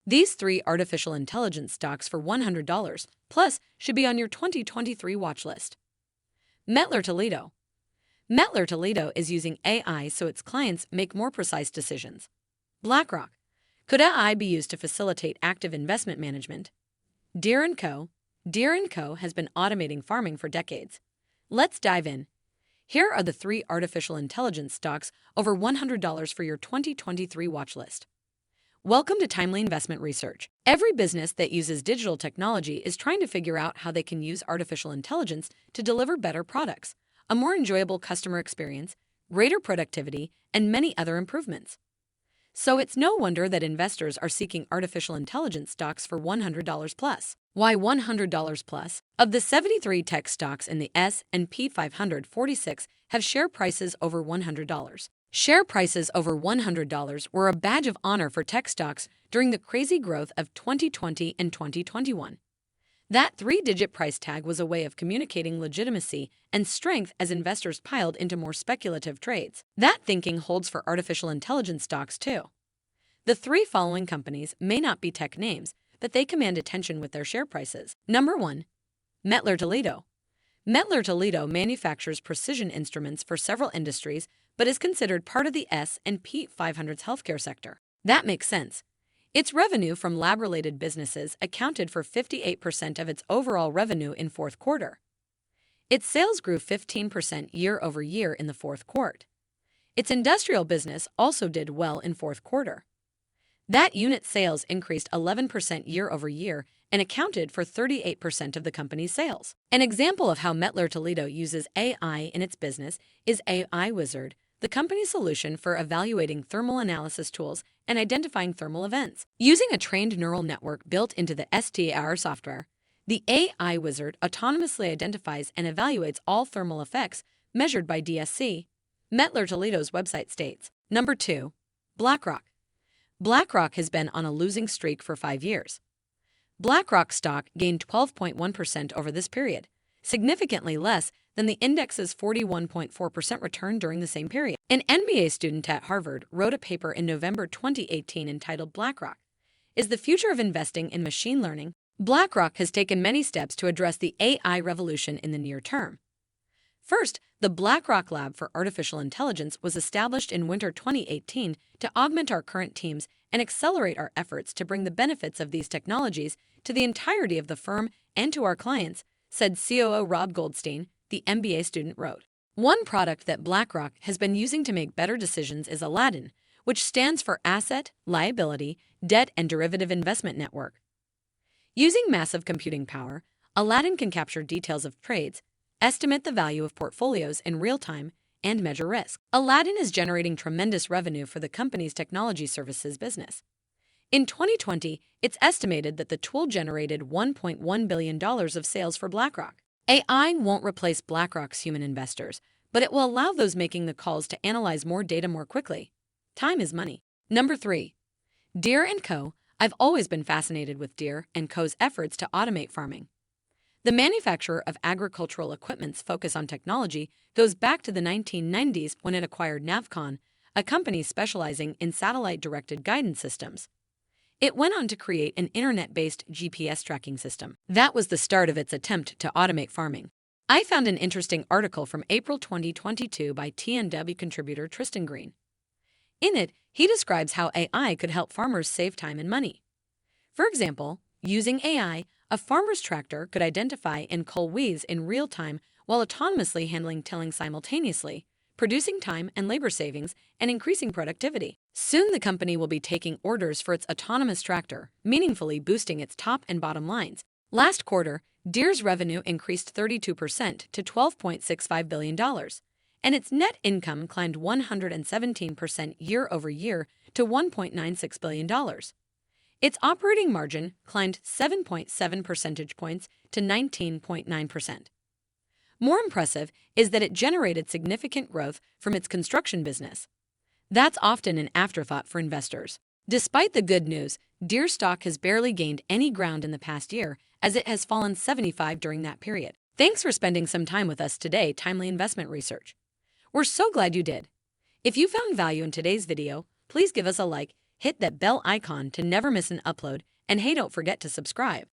These three artificial intelligence stocks for $100 plus should be on your 2023 watch list. Mettler Toledo. Mettler Toledo is using AI so its clients make more precise decisions. BlackRock. Could AI be used to facilitate active investment management? Deere & Co. Deere & Co. has been automating farming for decades. Let's dive in. Here are the three artificial intelligence stocks over $100 for your 2023 watch list. Welcome to Timely Investment Research. Every business that uses digital technology is trying to figure out how they can use artificial intelligence to deliver better products, a more enjoyable customer experience, greater productivity, and many other improvements. So it's no wonder that investors are seeking artificial intelligence stocks for $100 plus. Why $100 plus? Of the 73 tech stocks in the S&P 500, 46 have share prices over $100. Share prices over $100 were a badge of honor for tech stocks during the crazy growth of 2020 and 2021. That three-digit price tag was a way of communicating legitimacy and strength as investors piled into more speculative trades. That thinking holds for artificial intelligence stocks too. The three following companies may not be tech names, but they command attention with their share prices. Number 1. Mettler Toledo. Mettler Toledo manufactures precision instruments for several industries, but is considered part of the S&P 500's healthcare sector. That makes sense. Its revenue from lab-related businesses accounted for 58% of its overall revenue in fourth quarter. Its sales grew 15% year over year in the fourth quarter. Its industrial business also did well in fourth quarter. That unit sales increased 11% year over year and accounted for 38% of the company's sales. An example of how Mettler Toledo uses AI in its business is AI Wizard, the company's solution for evaluating thermal analysis tools and identifying thermal events. Using a trained neural network built into the STAR software, the AI Wizard autonomously identifies and evaluates all thermal effects measured by DSC, Mettler Toledo's website states. Number 2. BlackRock. BlackRock has been on a losing streak for 5 years. BlackRock stock gained 12.1% over this period, significantly less than the index's 41.4% return during the same period. An MBA student at Harvard wrote a paper in November 2018 entitled BlackRock Is the Future of Investing in Machine Learning? BlackRock has taken many steps to address the AI revolution in the near term. First, the BlackRock Lab for Artificial Intelligence was established in winter 2018 to augment our current teams and accelerate our efforts to bring the benefits of these technologies to the entirety of the firm and to our clients, said COO Rob Goldstein, the MBA student wrote. One product that BlackRock has been using to make better decisions is Aladdin, which stands for Asset, Liability, Debt, and Derivative Investment Network. Using massive computing power, Aladdin can capture details of trades, estimate the value of portfolios in real time, and measure risk. Aladdin is generating tremendous revenue for the company's technology services business. In 2020, it's estimated that the tool generated $1.1 billion of sales for BlackRock. AI won't replace BlackRock's human investors, but it will allow those making the calls to analyze more data more quickly. Time is money. Number 3. Deere & Co. I've always been fascinated with Deere & Co.'s efforts to automate farming. The manufacturer of agricultural equipment's focus on technology goes back to the 1990s when it acquired Navcon, a company specializing in satellite-directed guidance systems. It went on to create an internet-based GPS tracking system. That was the start of its attempt to automate farming. I found an interesting article from April 2022 by TNW contributor Tristan Green. In it, he describes how AI could help farmers save time and money. For example, using AI, a farmer's tractor could identify and cull weeds in real time while autonomously handling tilling simultaneously, producing time and labor savings and increasing productivity. Soon the company will be taking orders for its autonomous tractor, meaningfully boosting its top and bottom lines. Last quarter, Deere's revenue increased 32% to $12.65 billion, and its net income climbed 117% year over year to $1.96 billion. Its operating margin climbed 7.7 percentage points to 19.9%. More impressive is that it generated significant growth from its construction business. That's often an afterthought for investors. Despite the good news, Deere stock has barely gained any ground in the past year, as it has fallen 75 during that period. Thanks for spending some time with us today, Timely Investment Research. We're so glad you did. If you found value in today's video, please give us a like, Hit that bell icon to never miss an upload, and hey, don't forget to subscribe.